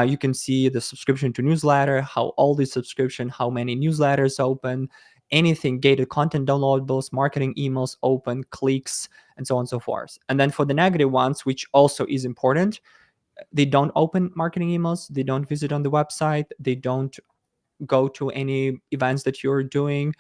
You can see the subscription to newsletter, how all the subscription, how many newsletters open, anything, gated content downloadables, marketing emails open, clicks, and so on and so forth. And then for the negative ones, which also is important, they don't open marketing emails, they don't visit on the website, they don't go to any events that you're doing,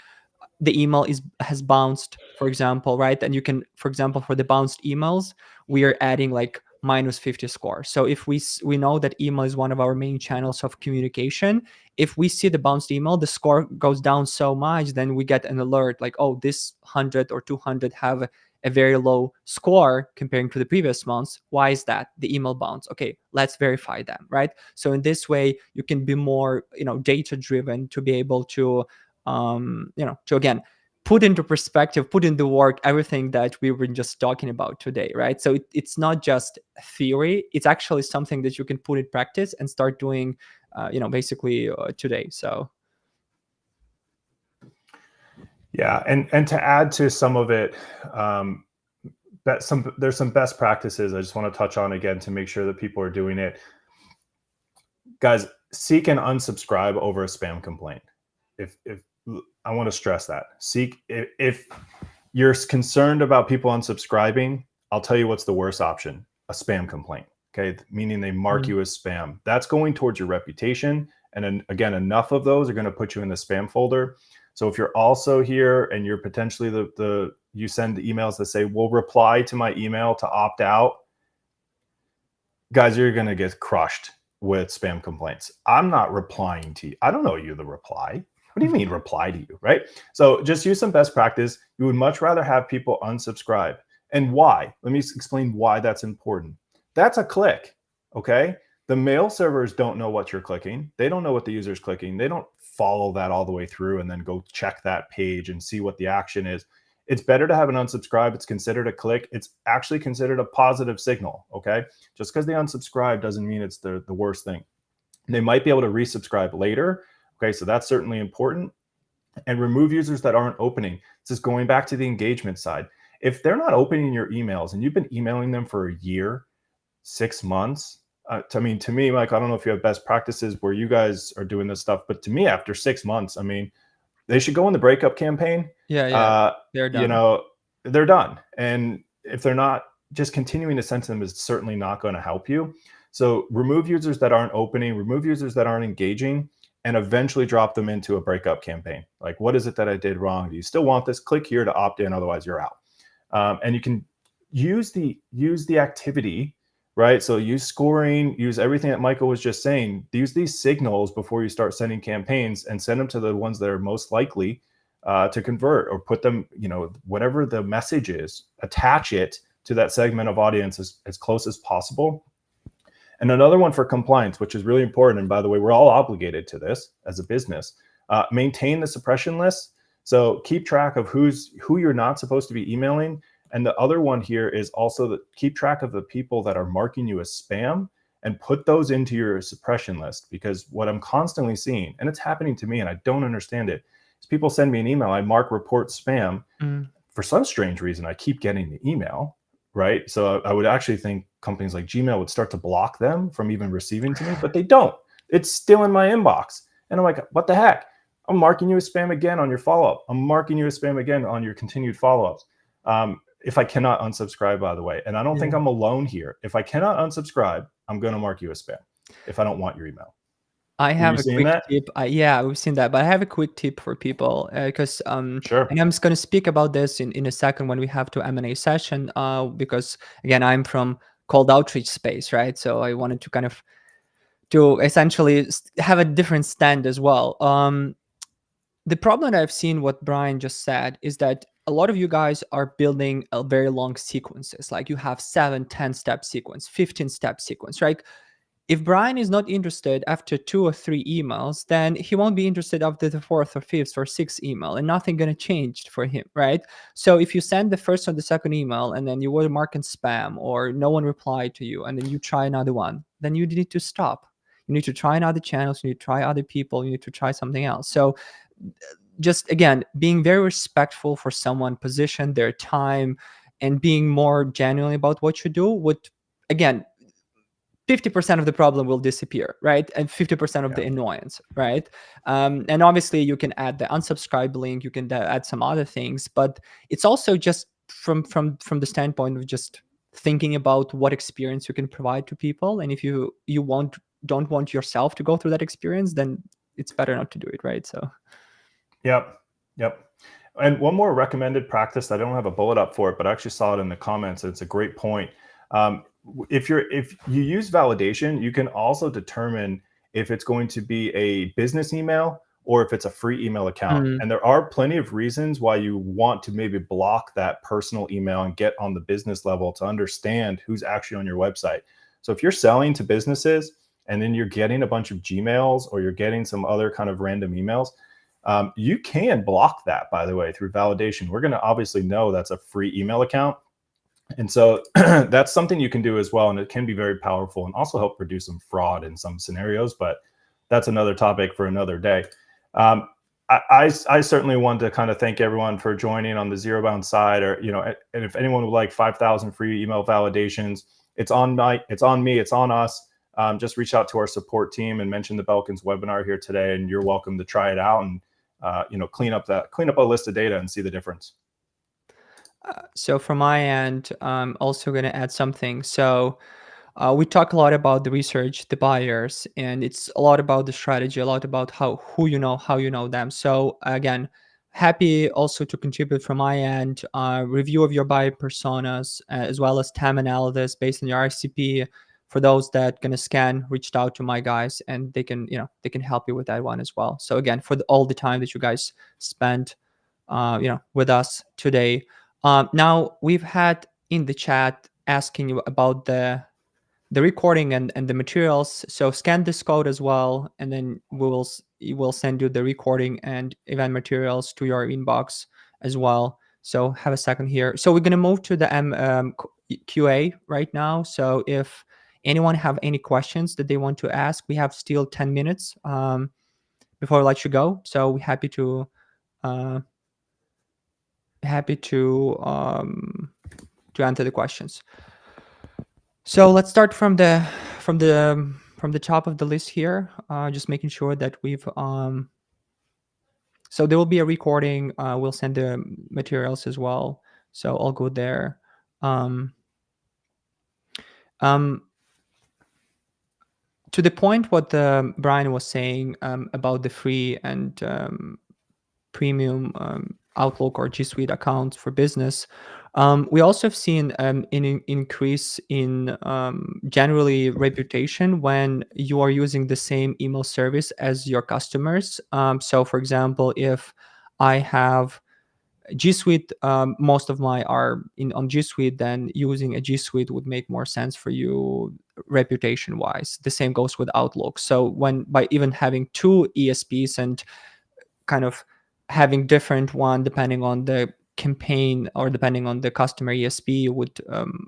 the email has bounced, for example, right? And you can, for example, for the bounced emails, we are adding like -50 score. So if we know that email is one of our main channels of communication, if we see the bounced email, the score goes down so much, then we get an alert like, oh, this 100 or 200 have a very low score comparing to the previous months. Why is that? The email bounce. Okay, let's verify them, right? So in this way, you can be more, data driven to be able to to again put into perspective, put into work everything that we were just talking about today, right? So it's not just theory, it's actually something that you can put in practice and start doing basically today. So Yeah, and to add to some of it, there's some best practices I just want to touch on again to make sure that people are doing it. Guys, seek and unsubscribe over a spam complaint. If I want to stress that, if you're concerned about people unsubscribing, I'll tell you what's the worst option: a spam complaint. Okay, meaning they mark you as spam. That's going towards your reputation, and then again, enough of those are going to put you in the spam folder. So if you're also here and you're potentially you send emails that say, "We'll reply to my email to opt out," guys, you're going to get crushed with spam complaints. I'm not replying to you. I don't know you to reply. What do you mean reply to you, right? So just use some best practice. You would much rather have people unsubscribe. And why? Let me explain why that's important. That's a click, okay? The mail servers don't know what you're clicking. They don't know what the user's clicking. They don't follow that all the way through and then go check that page and see what the action is. It's better to have an unsubscribe. It's considered a click. It's actually considered a positive signal. Okay. Just because they unsubscribe doesn't mean it's the worst thing. They might be able to resubscribe later. Okay. So that's certainly important. And remove users that aren't opening. This is going back to the engagement side. If they're not opening your emails and you've been emailing them for a year, 6 months, to me, Mike, I don't know if you have best practices where you guys are doing this stuff, but to me, after 6 months, I mean, they should go in the breakup campaign. Yeah, they're You done. know, they're done. And if they're not, just continuing to send to them is certainly not going to help you. So remove users that aren't opening, remove users that aren't engaging, and eventually drop them into a breakup campaign. Like, what is it that I did wrong? Do you still want this? Click here to opt in, otherwise you're out. And you can use the activity, right? So use scoring, use everything that Michael was just saying. Use these signals before you start sending campaigns, and send them to the ones that are most likely to convert, or put them, whatever the message is, attach it to that segment of audience as close as possible. And another one for compliance, which is really important, and by the way, we're all obligated to this as a business, maintain the suppression list. So keep track of who you're not supposed to be emailing. And the other one here is also keep track of the people that are marking you as spam, and put those into your suppression list. Because what I'm constantly seeing, and it's happening to me and I don't understand it, is people send me an email, I mark report spam. For some strange reason, I keep getting the email, right? So I would actually think companies like Gmail would start to block them from even receiving to me, but they don't. It's still in my inbox. And I'm like, what the heck? I'm marking you as spam again on your follow-up. I'm marking you as spam again on your continued follow-ups. If I cannot unsubscribe, by the way, and I don't think I'm alone here. If I cannot unsubscribe, I'm going to mark you as spam if I don't want your email. I Were you have a seeing quick that? tip. Yeah, we've seen that, but I have a quick tip for people, because Sure. and I'm just going to speak about this in a second when we have to M&A session. Because again, I'm from cold outreach space, right? So I wanted to kind of to essentially have a different stand as well. The problem that I've seen, what Brian just said, is that a lot of you guys are building a very long sequences. Like you have 7, 10-step sequence, 15-step sequence, right? If Brian is not interested after 2 or 3 emails, then he won't be interested after the 4th or 5th or 6th email, and nothing gonna change for him, right? So if you send the first or the second email and then you were marking spam, or no one replied to you, and then you try another one, then you need to stop. You need to try another channels, you need to try other people, you need to try something else. So just again, being very respectful for someone, position, their time, and being more genuine about what you do would, again, 50% of the problem will disappear, right? And 50% of the annoyance, right? And obviously you can add the unsubscribe link, you can add some other things, but it's also just from the standpoint of just thinking about what experience you can provide to people. And if you don't want yourself to go through that experience, then it's better not to do it, right? So Yep. And one more recommended practice, I don't have a bullet up for it, but I actually saw it in the comments. It's a great point. If you use validation, you can also determine if it's going to be a business email or if it's a free email account. And there are plenty of reasons why you want to maybe block that personal email and get on the business level to understand who's actually on your website. So if you're selling to businesses and then you're getting a bunch of Gmails, or you're getting some other kind of random emails, you can block that, by the way, through validation. We're going to obviously know that's a free email account. And so that's something you can do as well. And it can be very powerful and also help reduce some fraud in some scenarios. But that's another topic for another day. I certainly want to kind of thank everyone for joining on the ZeroBounce side, or, and if anyone would like 5,000 free email validations, it's on me, it's on us. Just reach out to our support team and mention the Belkins webinar here today, and you're welcome to try it out and clean up a list of data and see the difference. So from my end, I'm also going to add something. So we talk a lot about the research, the buyers, and it's a lot about the strategy, a lot about how you know them. So again, happy also to contribute from my end, review of your buyer personas, as well as TAM analysis based on your RCP. For those that gonna scan, reached out to my guys, and they can help you with that one as well. So again, for all the time that you guys spent, with us today. Now we've had in the chat asking you about the recording and the materials. So scan this code as well, and then we will send you the recording and event materials to your inbox as well. So have a second here. So we're going to move to the QA right now. So if anyone have any questions that they want to ask, we have still 10 minutes before I let you go. So we're uh, happy to answer the questions. So let's start from the top of the list here. Just making sure that we've so there will be a recording. We'll send the materials as well. So I'll go there. Um, um, to the point what Brian was saying about the free and premium Outlook or G Suite accounts for business, we also have seen an increase in generally reputation when you are using the same email service as your customers. So, for example, if I have G Suite, most of my are on G Suite, then using a G Suite would make more sense for you reputation wise. The same goes with Outlook. So when by even having two ESPs and kind of having different one depending on the campaign or depending on the customer ESP would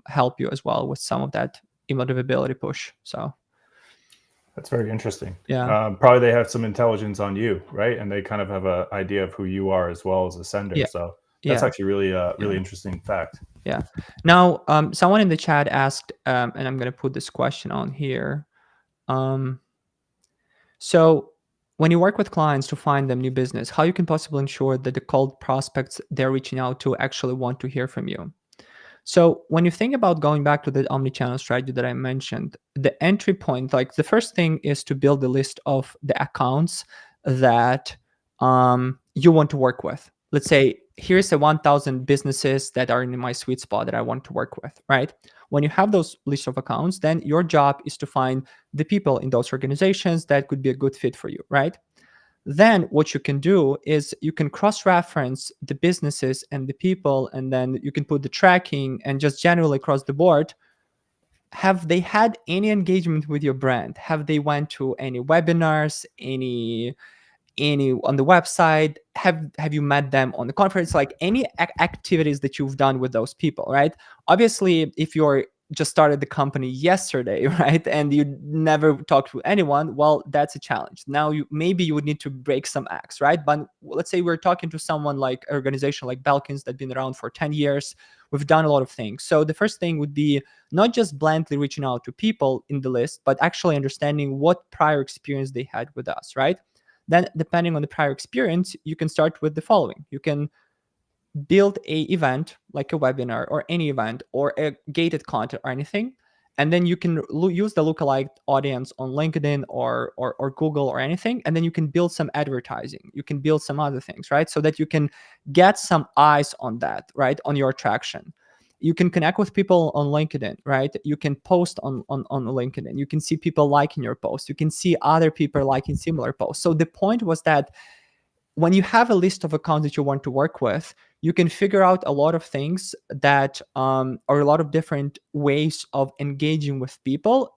help you as well with some of that email deliverability push. So That's very interesting. yeah, Probably they have some intelligence on you, right? And they kind of have an idea of who you are as well as a sender. yeah, So that's yeah, actually really really yeah. interesting fact. Yeah. Now, someone in the chat asked, and I'm going to put this question on here. So, when you work with clients to find them new business, how you can possibly ensure that the cold prospects they're reaching out to actually want to hear from you? So when you think about going back to the omni-channel strategy that I mentioned, the entry point, like the first thing is to build a list of the accounts that you want to work with. Let's say here's the 1,000 businesses that are in my sweet spot that I want to work with, right? When you have those list of accounts, then your job is to find the people in those organizations that could be a good fit for you, right? Then what you can do is you can cross-reference the businesses and the people, and then you can put the tracking and just generally across the board, have they had any engagement with your brand? Have they went to any webinars, any on the website? Have you met them on the conference? Like any activities that you've done with those people, right? Obviously, if you're just started the company yesterday, right, and you never talked to anyone, well, that's a challenge. Now you would need to break some acts, right? But let's say we're talking to someone like an organization like Belkins that's been around for 10 years. We've done a lot of things. So the first thing would be not just blindly reaching out to people in the list, but actually understanding what prior experience they had with us, right? Then, depending on the prior experience, you can start with the following. You can build a event like a webinar or any event or a gated content or anything, and then you can use the lookalike audience on LinkedIn or Google or anything, and then you can build some advertising. You can build some other things, right? So that you can get some eyes on that, right, on your attraction. You can connect with people on LinkedIn, right? You can post on LinkedIn. You can see people liking your post. You can see other people liking similar posts. So the point was that when you have a list of accounts that you want to work with, you can figure out a lot of things that are a lot of different ways of engaging with people,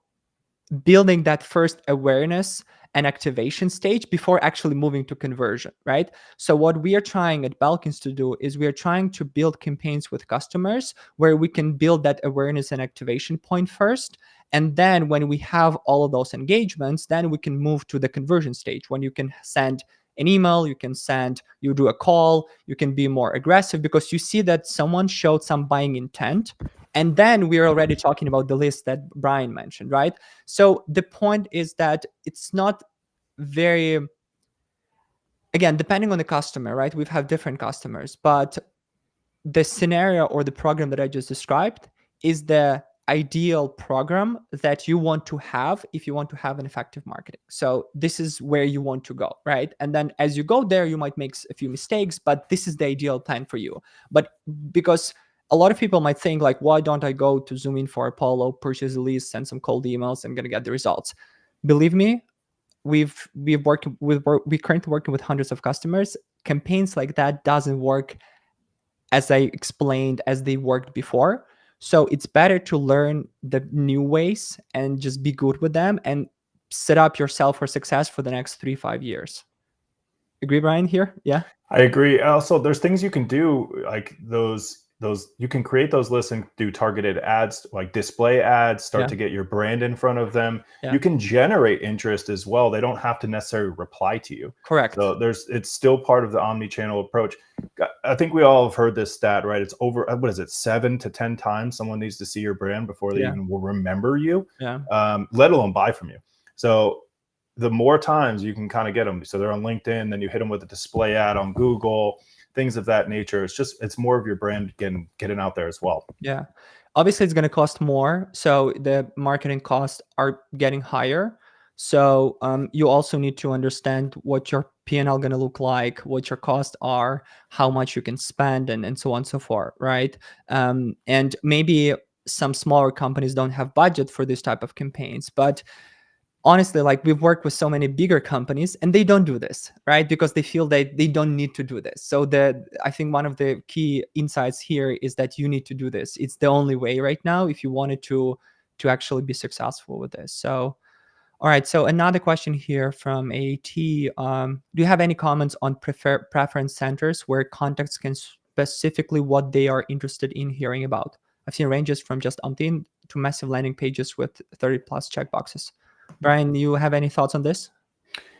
building that first awareness and activation stage before actually moving to conversion, right? So what we are trying at Belkins to do is we are trying to build campaigns with customers where we can build that awareness and activation point first. And then when we have all of those engagements, then we can move to the conversion stage when you can send an email, you do a call, you can be more aggressive because you see that someone showed some buying intent. And then we're already talking about the list that Brian mentioned, right? So the point is that it's not very, again, depending on the customer, right? We've had different customers, but the scenario or the program that I just described is the ideal program that you want to have if you want to have an effective marketing. So this is where you want to go, right? And then as you go there, you might make a few mistakes, but this is the ideal plan for you. But because a lot of people might think like, why don't I go to Zoom in for Apollo, purchase a list, send some cold emails, and gonna get the results? Believe me, we've worked with we currently working with hundreds of customers. Campaigns like that doesn't work as I explained as they worked before. So it's better to learn the new ways and just be good with them and set up yourself for success for the next 3-5 years. Agree, Brian? Here, yeah, I agree. Also, there's things you can do like those you can create those lists and do targeted ads, like display ads, start yeah, to get your brand in front of them. yeah. You can generate interest as well. They don't have to necessarily reply to you. Correct. So it's still part of the omni-channel approach. I think we all have heard this stat, right? It's over, what is it, 7 to 10 times someone needs to see your brand before they Yeah, even will remember you, yeah, let alone buy from you. So the more times you can kind of get them, so they're on LinkedIn, then you hit them with a display ad on Google, things of that nature. It's more of your brand getting out there as well. yeah. Obviously, it's going to cost more, so the marketing costs are getting higher. So you also need to understand what your P&L going to look like, what your costs are, how much you can spend, and so on and so forth, right? And maybe some smaller companies don't have budget for this type of campaigns, but honestly, like we've worked with so many bigger companies and they don't do this, right? Because they feel that they don't need to do this. So I think one of the key insights here is that you need to do this. It's the only way right now if you wanted to actually be successful with this. So all right, so another question here from AT. Do you have any comments on preference centers where contacts can specifically what they are interested in hearing about? I've seen ranges from just opt-in to massive landing pages with 30 plus checkboxes. Brian, you have any thoughts on this?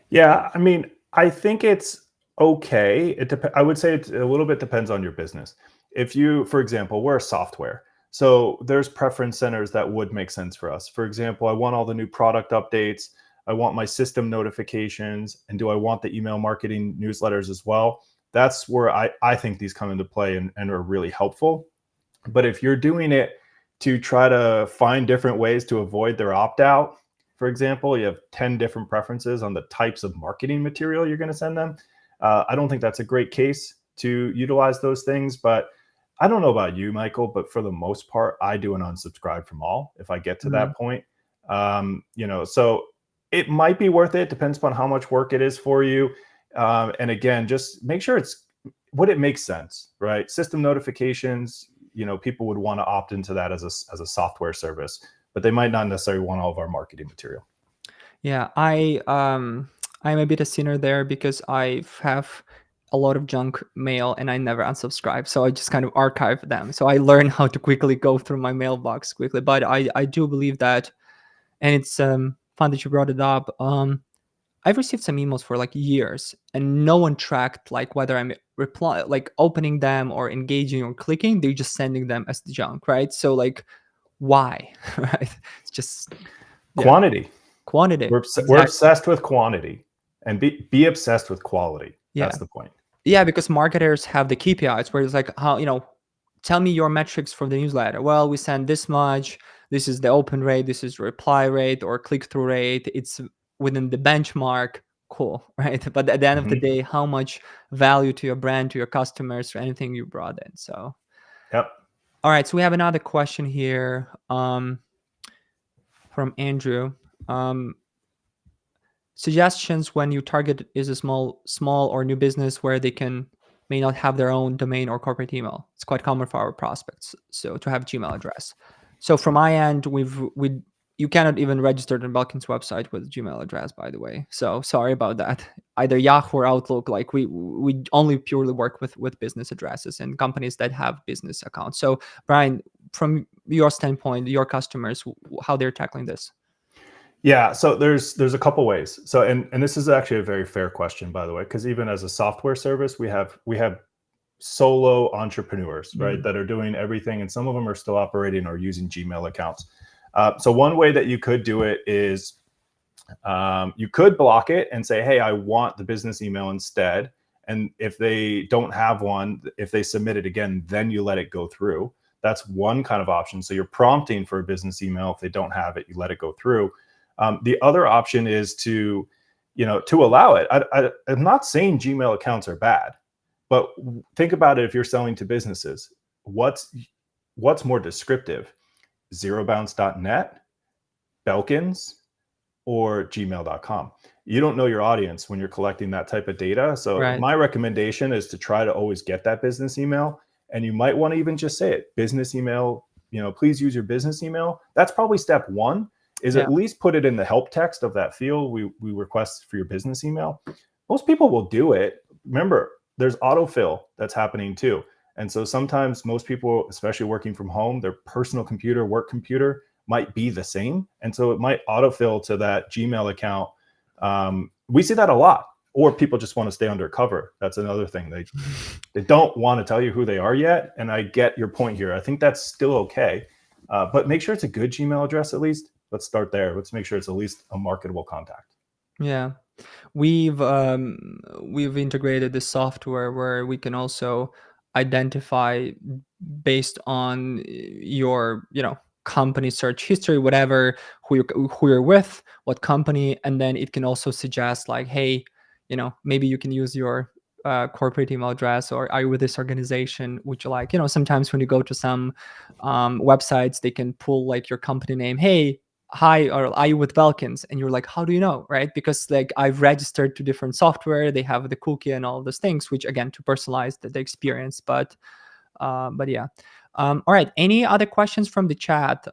Yeah, I mean, I think it's okay. I would say it a little bit depends on your business. If you, for example, we're a software, so there's preference centers that would make sense for us. For example, I want all the new product updates. I want my system notifications, and do I want the email marketing newsletters as well? That's where I think these come into play and are really helpful. But if you're doing it to try to find different ways to avoid their opt out, for example, you have 10 different preferences on the types of marketing material you're going to send them. I don't think that's a great case to utilize those things. But I don't know about you, Michael, but for the most part, I do an unsubscribe from all if I get to Mm, that point. So it might be worth it. Depends upon how much work it is for you. And again, just make sure it's what it makes sense, right? System notifications, people would want to opt into that as a software service, but they might not necessarily want all of our marketing material. yeah, I'm a bit a sinner there because I have a lot of junk mail and I never unsubscribe. So I just kind of archive them. So I learn how to quickly go through my mailbox quickly. But I do believe that, and it's fun that you brought it up. I've received some emails for like years, and no one tracked like whether I'm reply like opening them or engaging or clicking. They're just sending them as junk, right? So like, why, right? It's just yeah, Quantity. quantity. We're Exactly. obsessed with quantity, and be obsessed with quality. Yeah, That's the point. yeah, because marketers have the KPIs where it's like how tell me your metrics for the newsletter. Well, we send this much. This is the open rate. This is reply rate or click through rate. It's within the benchmark. Cool, right? But at the end of the Mhm. day, how much value to your brand, to your customers, or anything you brought in. So, Yep. all right. So we have another question here from Andrew. Um, Suggestions when you target is a small or new business where they may not have their own domain or corporate email. It's quite common for our prospects so to have Gmail address. So from my end, we you cannot even register on Belkins website with Gmail address, by the way. So sorry about that. Either Yahoo or Outlook, like we only purely work with business addresses and companies that have business accounts. So Brian, from your standpoint, your customers, how they're tackling this? Yeah, so there's a couple ways. So and this is actually a very fair question, by the way, because even as a software service, we have solo entrepreneurs, right, Mm, that are doing everything, and some of them are still operating or using Gmail accounts. So one way that you could do it is you could block it and say, hey, I want the business email instead. And if they don't have one, if they submit it again, then you let it go through. That's one kind of option. So you're prompting for a business email. If they don't have it, you let it go through. The other option is to allow it. I'm not saying Gmail accounts are bad, but think about it. If you're selling to businesses, what's more descriptive? ZeroBounce.net, Belkins, or gmail.com. You don't know your audience when you're collecting that type of data. So right. my recommendation is to try to always get that business email. And you might want to even just say it, business email, please use your business email. That's probably step one, is Yeah. at least put it in the help text of that field. We request for your business email. most people will do it. Remember, there's autofill that's happening too. And so sometimes most people, especially working from home, their personal computer, work computer might be the same. And so it might autofill to that Gmail account. We see that a lot. Or people just want to stay undercover. That's another thing. They don't want to tell you who they are yet. And I get your point here. I think that's still okay. But make sure it's a good Gmail address at least. Let's start there. Let's make sure it's at least a marketable contact. Yeah. We've integrated this software where we can also identify based on your company search history, whatever, who you're with, what company, and then it can also suggest like, hey, maybe you can use your corporate email address, or are you with this organization, would you like, sometimes when you go to some websites, they can pull like your company name, hey, hi, or are you with Belkins? And you're like, how do you know, right? Because like I've registered to different software, they have the cookie and all those things, which again to personalize the experience. But yeah. All right. Any other questions from the chat?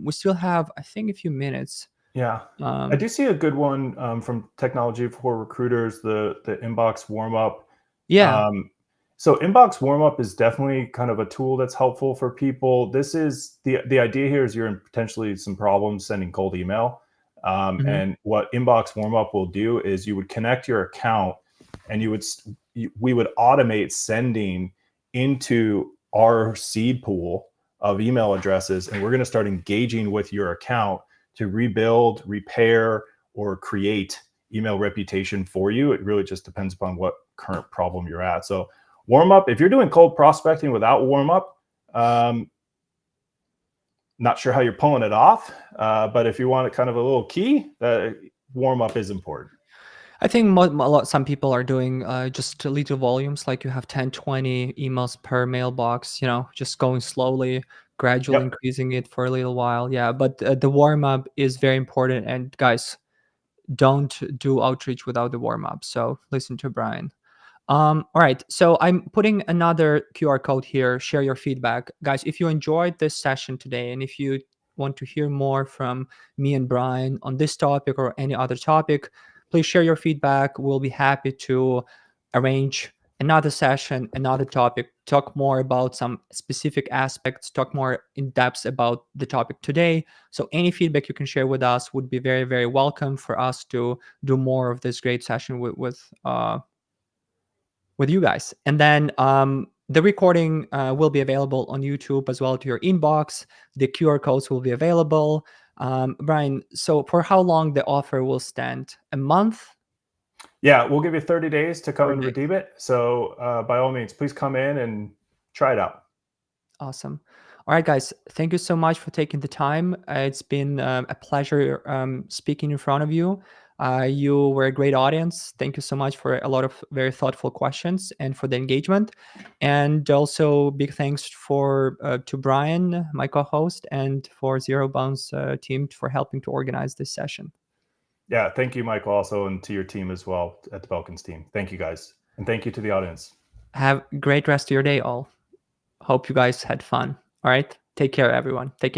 We still have, I think, a few minutes. Yeah, I do see a good one from Technology for Recruiters, the inbox warm up. Yeah. So inbox warm up is definitely kind of a tool that's helpful for people. This is the idea here is you're in potentially some problems sending cold email. Mhm. And what inbox warm up will do is you would connect your account and we would automate sending into our seed pool of email addresses. And we're going to start engaging with your account to rebuild, repair, or create email reputation for you. It really just depends upon what current problem you're at. So warm up, if you're doing cold prospecting without warm up, not sure how you're pulling it off, but if you want kind of a little key, warm up is important. I think some people are doing just little volumes, like you have 10, 20 emails per mailbox, just going slowly, gradually Yep. increasing it for a little while. Yeah, but the warm up is very important. And guys, don't do outreach without the warm up. So listen to Brian. All right, so I'm putting another QR code here. Share your feedback, guys. If you enjoyed this session today, and if you want to hear more from me and Brian on this topic or any other topic, please share your feedback. We'll be happy to arrange another session, another topic, talk more about some specific aspects, talk more in depth about the topic today. So any feedback you can share with us would be very, very welcome for us to do more of this great session with you guys. And then the recording will be available on YouTube as well to your inbox. The QR codes will be available. Brian, so for how long the offer will stand? A month? Yeah, we'll give you 30 days to come 30 and days. redeem it. So by all means, please come in and try it out. Awesome. All right, guys, thank you so much for taking the time. It's been a pleasure speaking in front of you. You were a great audience. Thank you so much for a lot of very thoughtful questions and for the engagement. And also, big thanks to Brian, my co-host, and for ZeroBounce team for helping to organize this session. Yeah, thank you, Michael, also, and to your team as well at the Belkins team. Thank you, guys. And thank you to the audience. Have a great rest of your day, all. Hope you guys had fun. All right. Take care, everyone. Take care.